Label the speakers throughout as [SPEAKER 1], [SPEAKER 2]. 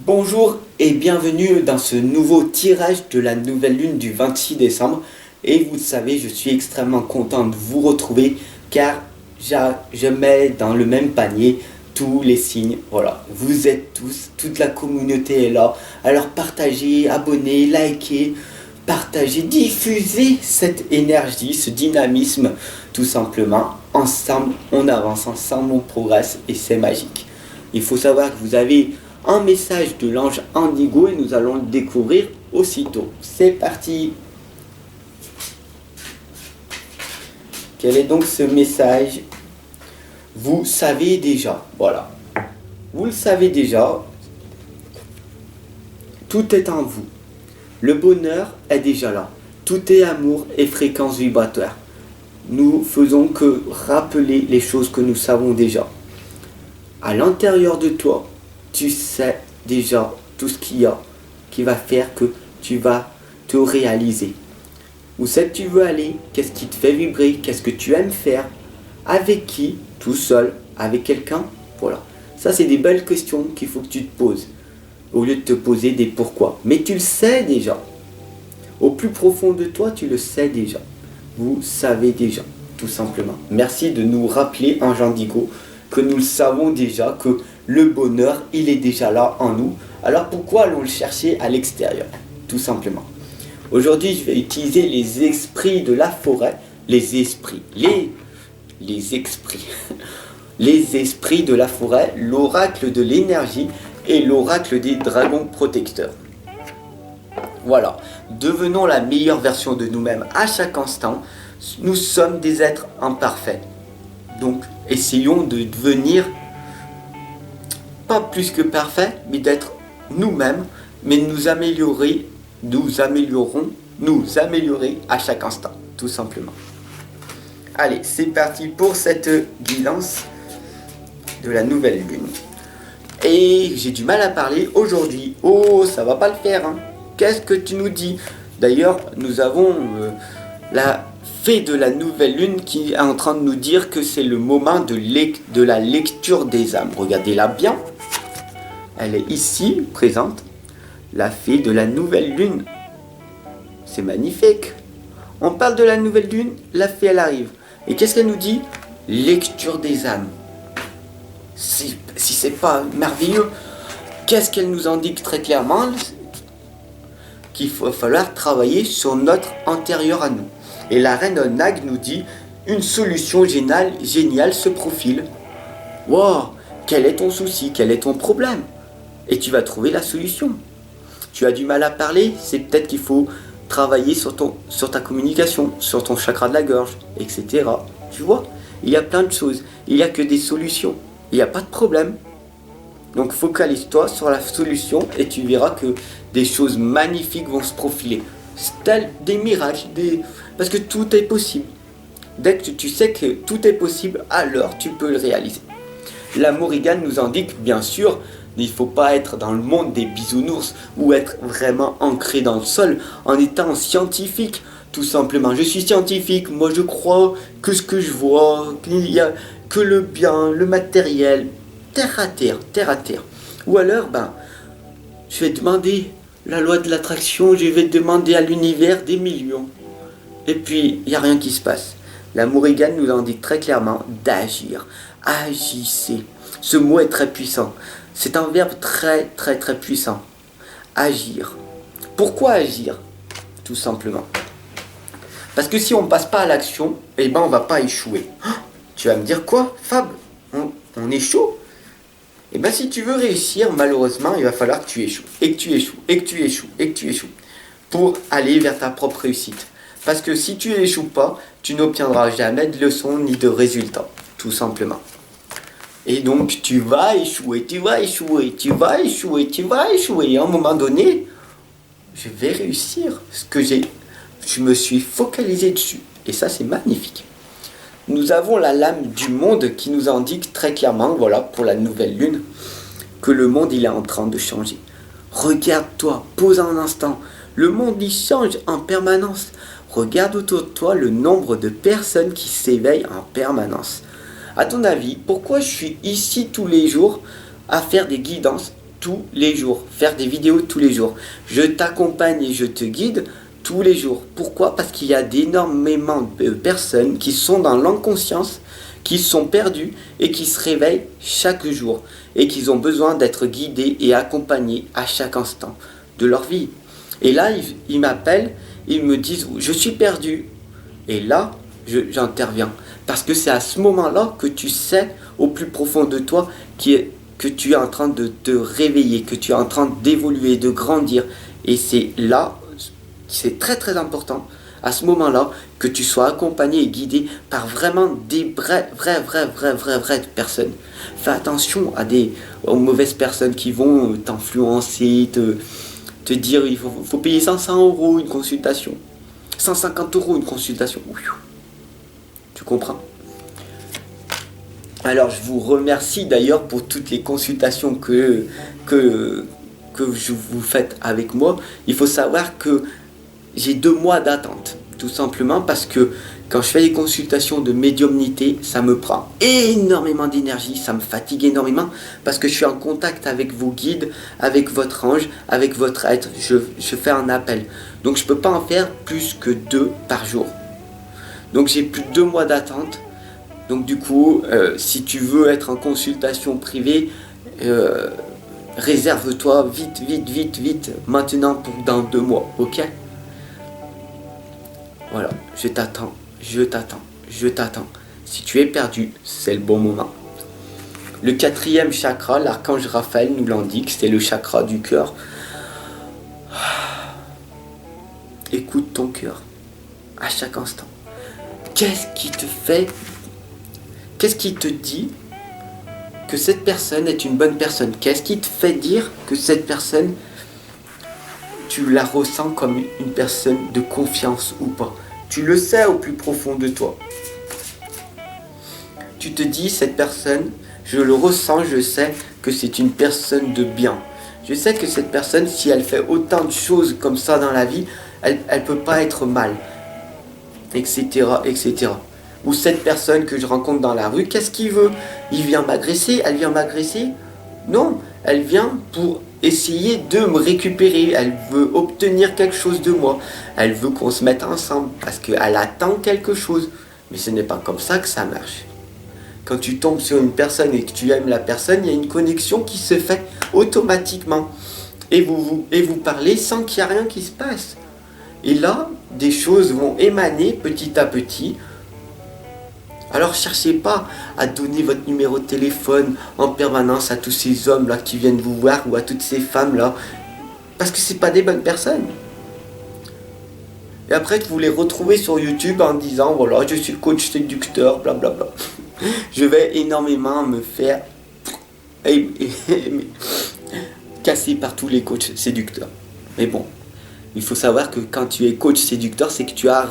[SPEAKER 1] Bonjour et bienvenue dans ce nouveau tirage de la nouvelle lune du 26 décembre. Et vous le savez, je suis extrêmement content de vous retrouver car je mets dans le même panier tous les signes. Voilà, vous êtes tous, toute la communauté est là. Alors partagez, abonnez, likez, partagez, diffusez cette énergie, ce dynamisme tout simplement. Ensemble, on avance, ensemble on progresse et c'est magique. Il faut savoir que vous avez un message de l'ange Indigo et nous allons le découvrir aussitôt. C'est parti. Quel est donc ce message? Vous savez déjà, voilà. Vous le savez déjà, tout est en vous. Le bonheur est déjà là. Tout est amour et fréquence vibratoire. Nous faisons que rappeler les choses que nous savons déjà. À l'intérieur de toi, tu sais déjà tout ce qu'il y a qui va faire que tu vas te réaliser. Où c'est que tu veux aller? Qu'est-ce qui te fait vibrer? Qu'est-ce que tu aimes faire? Avec qui? Tout seul? Avec quelqu'un? Voilà. Ça, c'est des belles questions qu'il faut que tu te poses. Au lieu de te poser des pourquoi. Mais tu le sais déjà. Au plus profond de toi, tu le sais déjà. Vous savez déjà, tout simplement. Merci de nous rappeler, Ange Indigo, que nous le savons déjà, que le bonheur, il est déjà là en nous. Alors pourquoi allons le chercher à l'extérieur? Tout simplement. Aujourd'hui, je vais utiliser les esprits de la forêt. Les esprits de la forêt, l'oracle de l'énergie et l'oracle des dragons protecteurs. Voilà. Devenons la meilleure version de nous-mêmes à chaque instant. Nous sommes des êtres imparfaits. Donc, essayons de devenir pas plus que parfaits, mais d'être nous-mêmes, mais nous améliorer à chaque instant, tout simplement. Allez, c'est parti pour cette guidance de la nouvelle lune. Et j'ai du mal à parler aujourd'hui. Oh, ça va pas le faire, hein. Qu'est-ce que tu nous dis? D'ailleurs, nous avons la fée de la nouvelle lune qui est en train de nous dire que c'est le moment de la lecture des âmes. Regardez-la bien. Elle est ici, présente. La fée de la nouvelle lune. C'est magnifique. On parle de la nouvelle lune, la fée elle arrive. Et qu'est-ce qu'elle nous dit? Lecture des âmes. Si c'est pas merveilleux, qu'est-ce qu'elle nous indique très clairement? Qu'il va falloir travailler sur notre antérieur à nous. Et la reine Nag nous dit une solution géniale se profile. Wow, quel est ton souci? Quel est ton problème? Et tu vas trouver la solution. Tu as du mal à parler, c'est peut-être qu'il faut travailler sur ta communication, sur ton chakra de la gorge, etc. Tu vois, il y a plein de choses. Il n'y a que des solutions. Il n'y a pas de problème. Donc focalise-toi sur la solution et tu verras que des choses magnifiques vont se profiler. Tels des miracles, parce que tout est possible. Dès que tu sais que tout est possible, alors tu peux le réaliser. La Morrigan nous indique, bien sûr, il ne faut pas être dans le monde des bisounours ou être vraiment ancré dans le sol en étant scientifique. Tout simplement, je suis scientifique, moi je crois que ce que je vois, qu'il y a que le bien, le matériel, terre à terre. Ou alors, je vais demander la loi de l'attraction, je vais demander à l'univers des millions. Et puis, il n'y a rien qui se passe. La Morrigan nous indique très clairement d'agir. Agissez. Ce mot est très puissant. C'est un verbe très puissant. Agir. Pourquoi agir? Tout simplement. Parce que si on ne passe pas à l'action, on ne va pas échouer. Tu vas me dire quoi, Fab? On échoue? Si tu veux réussir, malheureusement, il va falloir que tu échoues. Et que tu échoues. Pour aller vers ta propre réussite. Parce que si tu n'échoues pas, tu n'obtiendras jamais de leçons ni de résultats. Tout simplement. Et donc, tu vas échouer. Et à un moment donné, je vais réussir je me suis focalisé dessus. Et ça, c'est magnifique. Nous avons la lame du monde qui nous indique très clairement, voilà, pour la nouvelle lune, que le monde, il est en train de changer. Regarde-toi, pose un instant. Le monde, il change en permanence. Regarde autour de toi le nombre de personnes qui s'éveillent en permanence. À ton avis, pourquoi je suis ici tous les jours à faire des guidances tous les jours, faire des vidéos tous les jours. Je t'accompagne et je te guide tous les jours. Pourquoi? Parce qu'il y a énormément de personnes qui sont dans l'inconscience, qui sont perdues et qui se réveillent chaque jour et qui ont besoin d'être guidés et accompagnés à chaque instant de leur vie. Et là, ils m'appellent, ils me disent « je suis perdu ». Et là, j'interviens. Parce que c'est à ce moment-là que tu sais au plus profond de toi que tu es en train de te réveiller, que tu es en train d'évoluer, de grandir. Et c'est là, c'est très très important, à ce moment-là, que tu sois accompagné et guidé par vraiment des vraies personnes. Fais attention aux mauvaises personnes qui vont t'influencer, te dire il faut payer 500 € une consultation, 150 € une consultation. Tu comprends? Alors je vous remercie d'ailleurs pour toutes les consultations que vous faites avec moi. Il faut savoir que j'ai 2 mois d'attente, tout simplement parce que quand je fais des consultations de médiumnité, ça me prend énormément d'énergie, ça me fatigue énormément parce que je suis en contact avec vos guides, avec votre ange, avec votre être. Je fais un appel. Donc je ne peux pas en faire plus que 2 par jour. Donc j'ai plus de 2 mois d'attente. Donc du coup, si tu veux être en consultation privée, réserve-toi vite, maintenant pour dans 2 mois, ok? Voilà, je t'attends. Si tu es perdu, c'est le bon moment. Le 4e chakra, l'archange Raphaël nous l'indique, c'est le chakra du cœur. Écoute ton cœur à chaque instant. Qu'est-ce qui te dit que cette personne est une bonne personne? Qu'est-ce qui te fait dire que cette personne, tu la ressens comme une personne de confiance ou pas? Tu le sais au plus profond de toi. Tu te dis, cette personne, je le ressens, je sais que c'est une personne de bien. Je sais que cette personne, si elle fait autant de choses comme ça dans la vie, elle ne peut pas être mal, etc., etc. Ou cette personne que je rencontre dans la rue, qu'est-ce qu'il veut? Il vient m'agresser? Elle vient m'agresser? Non, elle vient pour essayer de me récupérer. Elle veut obtenir quelque chose de moi. Elle veut qu'on se mette ensemble parce qu'elle attend quelque chose. Mais ce n'est pas comme ça que ça marche. Quand tu tombes sur une personne et que tu aimes la personne, il y a une connexion qui se fait automatiquement. Et vous parlez sans qu'il n'y ait rien qui se passe. Et là, des choses vont émaner petit à petit. Alors cherchez pas à donner votre numéro de téléphone en permanence à tous ces hommes-là qui viennent vous voir ou à toutes ces femmes-là. Parce que c'est pas des bonnes personnes. Et après, vous les retrouvez sur YouTube en disant, voilà, je suis coach séducteur, blablabla. Je vais énormément me faire casser par tous les coachs séducteurs. Mais bon. Il faut savoir que quand tu es coach séducteur, c'est que tu as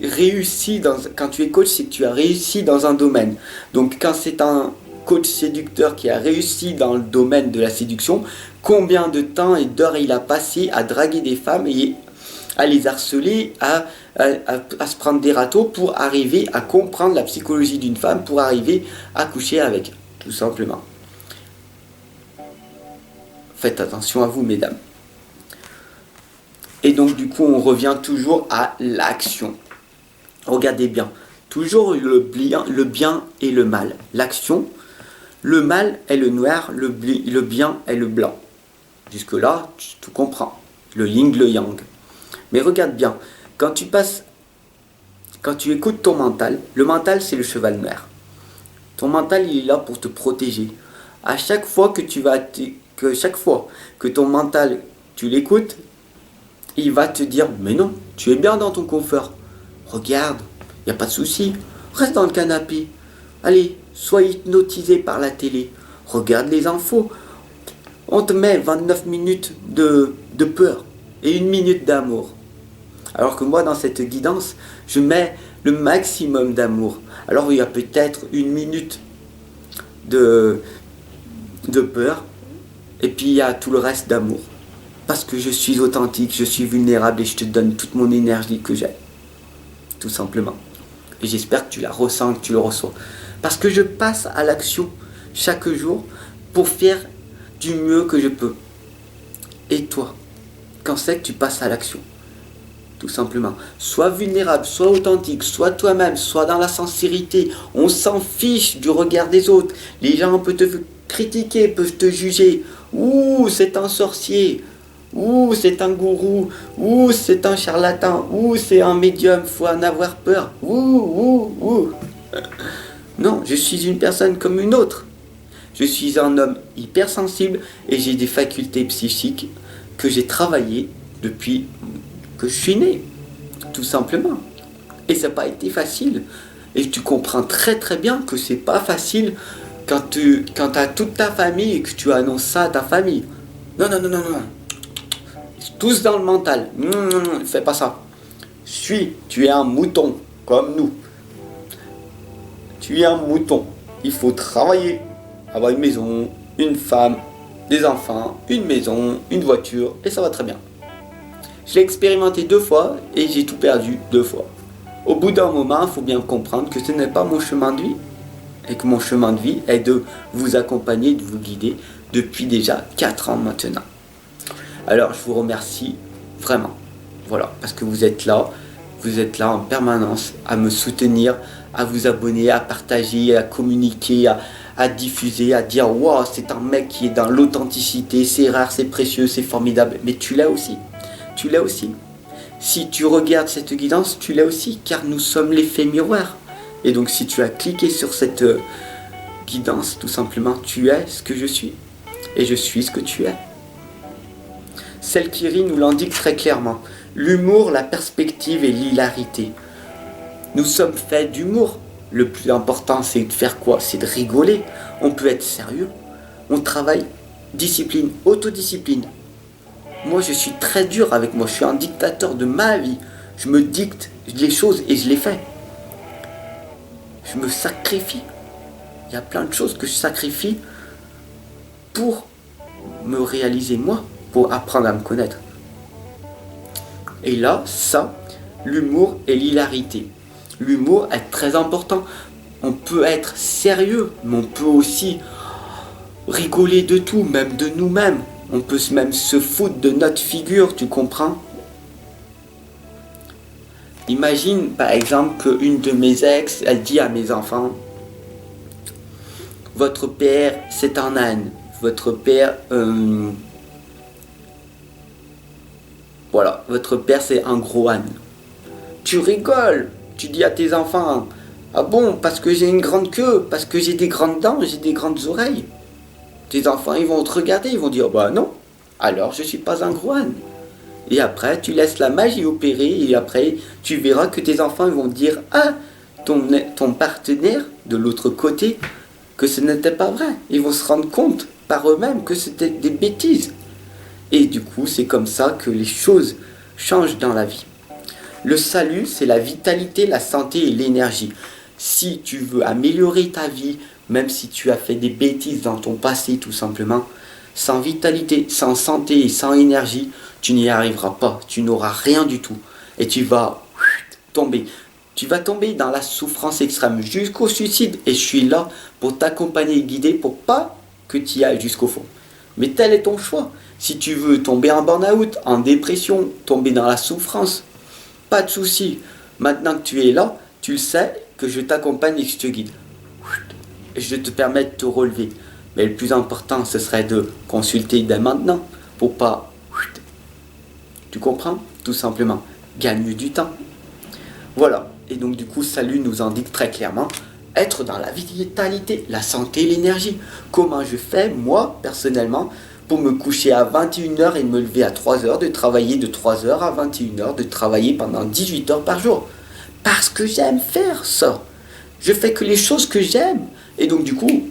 [SPEAKER 1] réussi quand tu es coach, c'est que tu as réussi dans un domaine. Donc quand c'est un coach séducteur qui a réussi dans le domaine de la séduction, combien de temps et d'heures il a passé à draguer des femmes et à les harceler, à se prendre des râteaux pour arriver à comprendre la psychologie d'une femme, pour arriver à coucher avec, tout simplement. Faites attention à vous, mesdames. Et donc du coup on revient toujours à l'action. Regardez bien, toujours le bien et le mal. L'action, le mal est le noir, le bien est le blanc. Jusque là, tu comprends. Le yin, le yang. Mais regarde bien, quand tu écoutes ton mental, le mental c'est le cheval noir. Ton mental il est là pour te protéger. À chaque fois que ton mental, tu l'écoutes, il va te dire, mais non, tu es bien dans ton confort. Regarde, il n'y a pas de souci. Reste dans le canapé. Allez, sois hypnotisé par la télé. Regarde les infos. On te met 29 minutes de peur et 1 minute d'amour. Alors que moi, dans cette guidance, je mets le maximum d'amour. Alors il y a peut-être 1 minute de peur et puis il y a tout le reste d'amour. Parce que je suis authentique, je suis vulnérable et je te donne toute mon énergie que j'ai. Tout simplement. Et j'espère que tu la ressens, que tu le reçois. Parce que je passe à l'action chaque jour pour faire du mieux que je peux. Et toi, quand c'est que tu passes à l'action? Tout simplement. Sois vulnérable, sois authentique, sois toi-même, sois dans la sincérité. On s'en fiche du regard des autres. Les gens peuvent te critiquer, peuvent te juger. Ouh, c'est un sorcier. Ouh, c'est un gourou. Ouh, c'est un charlatan. Ouh, c'est un médium. Faut en avoir peur. Ouh. Non, je suis une personne comme une autre. Je suis un homme hypersensible et j'ai des facultés psychiques que j'ai travaillées depuis que je suis né, tout simplement. Et ça n'a pas été facile. Et tu comprends très très bien que c'est pas facile quand tu as toute ta famille et que tu annonces ça à ta famille. Non. Tous dans le mental. Non, fais pas ça. Tu es un mouton, comme nous. Tu es un mouton. Il faut travailler, avoir une maison, une femme, des enfants, une maison, une voiture, et ça va très bien. Je l'ai expérimenté 2 fois et j'ai tout perdu 2 fois. Au bout d'un moment, il faut bien comprendre que ce n'est pas mon chemin de vie et que mon chemin de vie est de vous accompagner, de vous guider depuis déjà 4 ans maintenant. Alors je vous remercie vraiment, voilà, parce que vous êtes là en permanence à me soutenir, à vous abonner, à partager, à communiquer, à diffuser, à dire wow, c'est un mec qui est dans l'authenticité, c'est rare, c'est précieux, c'est formidable, mais tu l'as aussi. Tu l'as aussi. Si tu regardes cette guidance, tu l'as aussi, car nous sommes l'effet miroir. Et donc si tu as cliqué sur cette guidance, tout simplement, tu es ce que je suis. Et je suis ce que tu es. Celle qui rit nous l'indique très clairement. L'humour, la perspective et l'hilarité. Nous sommes faits d'humour. Le plus important, c'est de faire quoi? C'est de rigoler. On peut être sérieux. On travaille discipline, autodiscipline. Moi, je suis très dur avec moi. Je suis un dictateur de ma vie. Je me dicte les choses et je les fais. Je me sacrifie. Il y a plein de choses que je sacrifie pour me réaliser moi, pour apprendre à me connaître. Et là, ça, l'humour et l'hilarité. L'humour est très important. On peut être sérieux, mais on peut aussi rigoler de tout, même de nous-mêmes. On peut même se foutre de notre figure, tu comprends? Imagine par exemple qu'une de mes ex, elle dit à mes enfants: votre père c'est un âne, votre père voilà, votre père c'est un gros âne. Tu rigoles, tu dis à tes enfants: ah bon, parce que j'ai une grande queue, parce que j'ai des grandes dents, j'ai des grandes oreilles. Tes enfants ils vont te regarder, ils vont dire: bah non, alors je suis pas un gros âne. Et après tu laisses la magie opérer et après tu verras que tes enfants ils vont dire: ah, ton partenaire de l'autre côté, que ce n'était pas vrai. Ils vont se rendre compte par eux-mêmes que c'était des bêtises. Et du coup c'est comme ça que les choses changent dans la vie. Le salut, c'est la vitalité, la santé et l'énergie. Si tu veux améliorer ta vie, même si tu as fait des bêtises dans ton passé tout simplement, sans vitalité, sans santé et sans énergie, tu n'y arriveras pas, tu n'auras rien du tout. Et tu vas tomber. Tu vas tomber dans la souffrance extrême jusqu'au suicide. Et je suis là pour t'accompagner et guider pour pas que tu y ailles jusqu'au fond. Mais tel est ton choix. Si tu veux tomber en burn-out, en dépression, tomber dans la souffrance, pas de souci. Maintenant que tu es là, tu le sais que je t'accompagne et que je te guide. Et je te permets de te relever. Mais le plus important, ce serait de consulter dès maintenant pour pas... Tu comprends? Tout simplement, gagne du temps. Voilà. Et donc du coup, salut nous indique très clairement être dans la vitalité, la santé, l'énergie. Comment je fais, moi, personnellement, pour me coucher à 21h et me lever à 3h, de travailler de 3h à 21h, de travailler pendant 18 heures par jour. Parce que j'aime faire ça. Je fais que les choses que j'aime. Et donc du coup,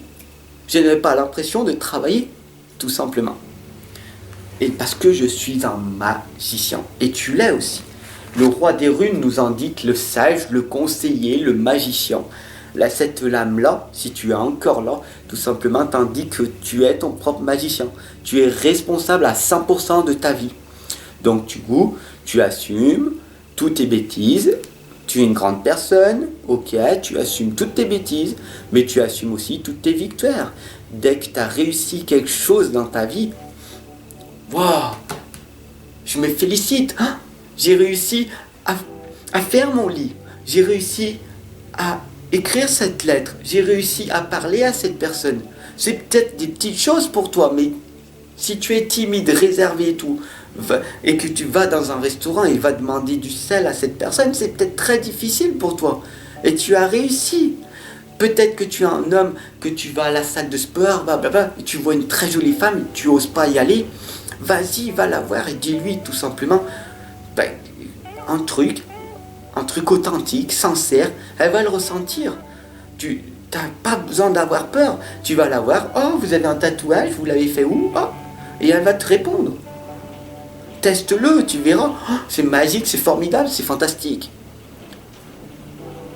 [SPEAKER 1] je n'ai pas l'impression de travailler, tout simplement. Et parce que je suis un magicien. Et tu l'es aussi. Le roi des runes nous indique le sage, le conseiller, le magicien. Là, cette lame-là, si tu es encore là, tout simplement t'indique que tu es ton propre magicien. Tu es responsable à 100% de ta vie. Donc du coup, tu assumes toutes tes bêtises, Tu es une grande personne, ok, tu assumes toutes tes bêtises, mais tu assumes aussi toutes tes victoires. Dès que tu as réussi quelque chose dans ta vie, waouh, je me félicite. Ah, j'ai réussi à faire mon lit. J'ai réussi à écrire cette lettre. J'ai réussi à parler à cette personne. C'est peut-être des petites choses pour toi, mais si tu es timide, réservé et tout, et que tu vas dans un restaurant et va demander du sel à cette personne, c'est peut-être très difficile pour toi. Et tu as réussi. Peut-être que tu es un homme, que tu vas à la salle de sport, et tu vois une très jolie femme, tu n'oses pas y aller. Vas-y, va la voir et dis-lui tout simplement ben, un truc authentique, sincère, elle va le ressentir. Tu n'as pas besoin d'avoir peur. Tu vas la voir, oh, vous avez un tatouage, vous l'avez fait où? Oh, et elle va te répondre. Teste-le, tu verras. Oh, c'est magique, c'est formidable, c'est fantastique.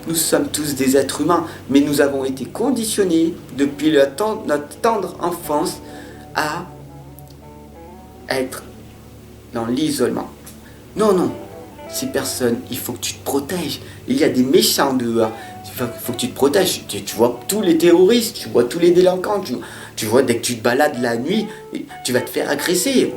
[SPEAKER 1] Nous sommes tous des êtres humains, mais nous avons été conditionnés depuis notre tendre enfance à être dans l'isolement. Non, non, ces personnes, il faut que tu te protèges. Il y a des méchants dehors. Il faut que tu te protèges. Tu vois tous les terroristes, tu vois tous les délinquants. Tu vois, dès que tu te balades la nuit, tu vas te faire agresser.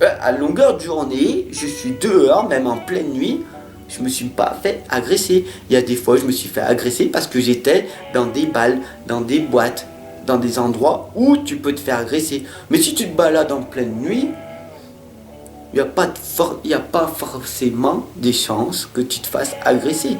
[SPEAKER 1] À longueur de journée, je suis dehors, même en pleine nuit. Je ne me suis pas fait agresser. Il y a des fois, je me suis fait agresser parce que j'étais dans des balles, dans des boîtes, dans des endroits où tu peux te faire agresser. Mais si tu te balades en pleine nuit, il n'y a pas forcément des chances que tu te fasses agresser.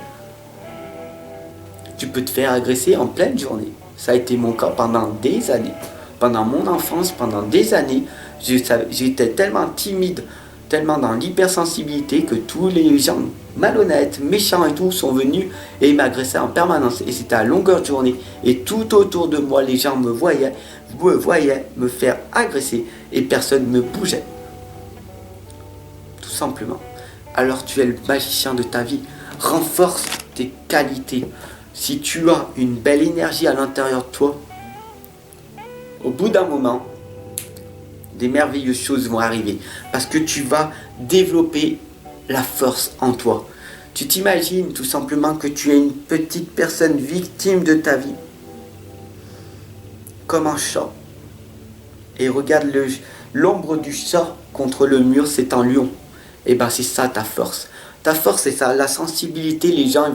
[SPEAKER 1] Tu peux te faire agresser en pleine journée. Ça a été mon cas pendant des années. Pendant mon enfance, pendant des années, j'étais tellement timide, tellement dans l'hypersensibilité que tous les gens malhonnêtes, méchants et tout sont venus et m'agressaient en permanence. Et c'était à longueur de journée. Et tout autour de moi, les gens me voyaient me faire agresser et personne ne me bougeait. Tout simplement. Alors tu es le magicien de ta vie. Renforce tes qualités. Si tu as une belle énergie à l'intérieur de toi, au bout d'un moment, des merveilleuses choses vont arriver. Parce que tu vas développer la force en toi. Tu t'imagines tout simplement que tu es une petite personne victime de ta vie. Comme un chat. Et regarde l'ombre du chat contre le mur, c'est un lion. Et ben c'est ça ta force. Ta force, c'est ça, la sensibilité. Les gens,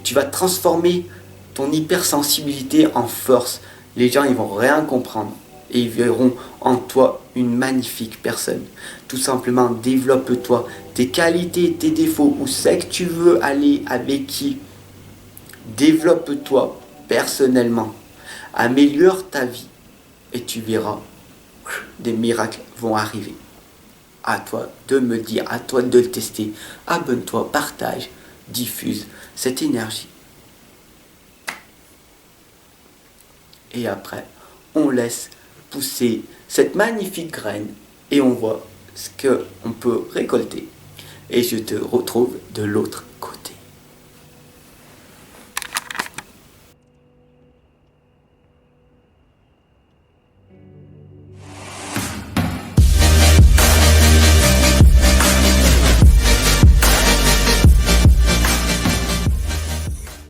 [SPEAKER 1] tu vas transformer ton hypersensibilité en force. Les gens, ils vont rien comprendre. Et ils verront en toi une magnifique personne. Tout simplement, développe-toi. Tes qualités, tes défauts, où c'est que tu veux aller, avec qui. Développe-toi personnellement. Améliore ta vie. Et tu verras, des miracles vont arriver. À toi de me dire, à toi de le tester. Abonne-toi, partage, diffuse cette énergie. Et après, on laisse pousser cette magnifique graine et on voit ce qu'on peut récolter. Et je te retrouve de l'autre côté.